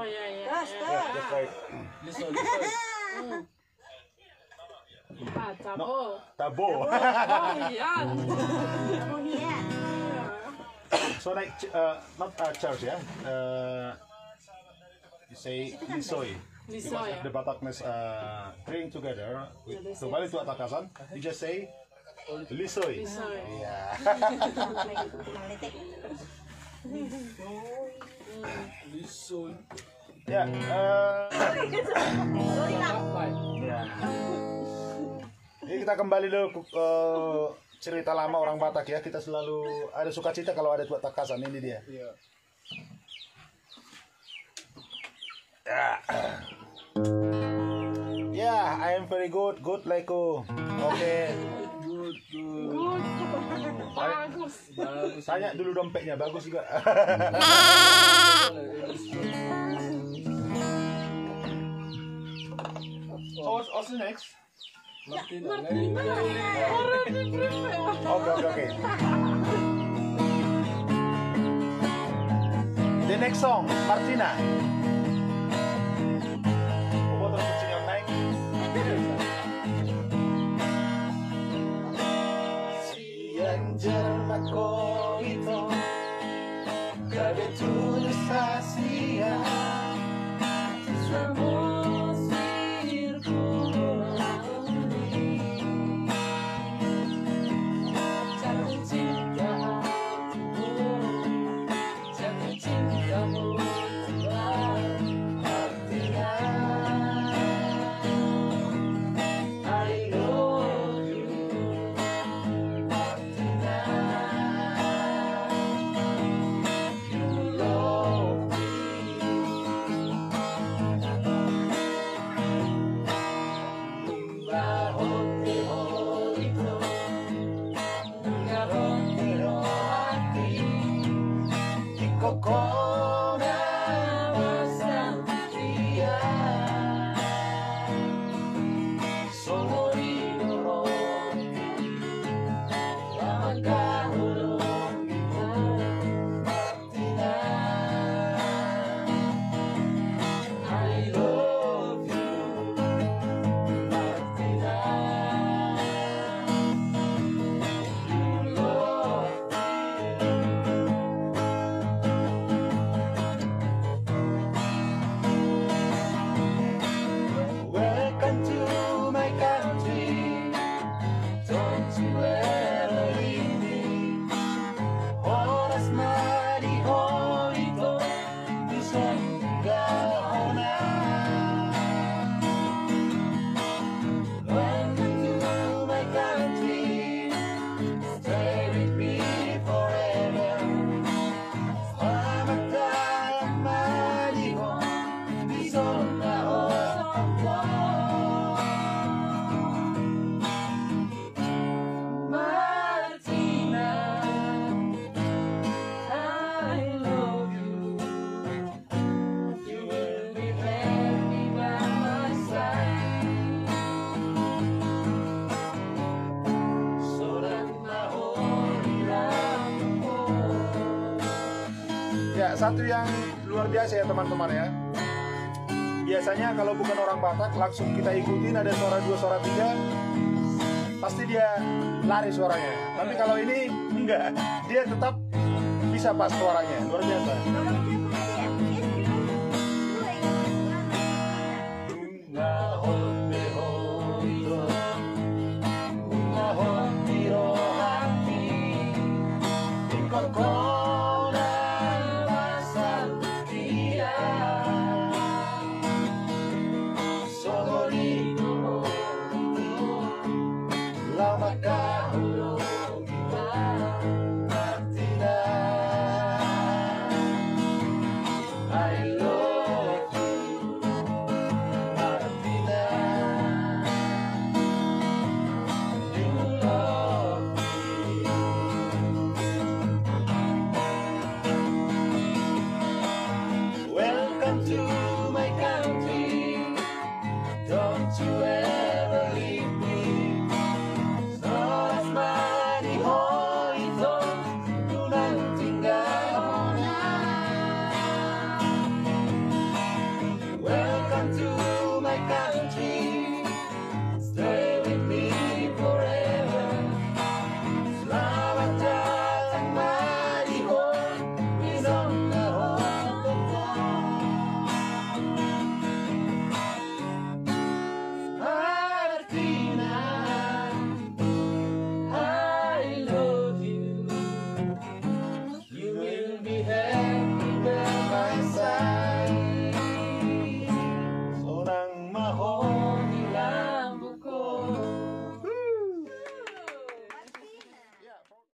Oh ya ya. Yeah, just like Liso. Tabo. tabo. Oh iya. So like not church, yeah. You say lisoy. Liso Because ya. if the Batakness praying together, kembali to Atakasan, you just say lisoy. Lisoy. Yeah. Liso. Yeah. Kapay. Ya. Ini kita kembali dulu cerita lama orang Batak ya. Kita selalu ada sukacita kalau ada tuak takasan. Ini dia. Iya. Yeah, I am very good. Good like you. Oke. Good. Bagus. Bagus. Tanya dulu dompetnya. Bagus juga. So what's the next? Martina. Okay. The next song, Martina. What are you your name? Siang jermak ko ito, gabi tulus sa siya. Satu yang luar biasa ya teman-teman ya. Biasanya kalau bukan orang Batak langsung kita ikutin ada suara 2 suara 3 pasti dia lari suaranya. Tapi kalau ini enggak, dia tetap bisa pas suaranya. Luar biasa. To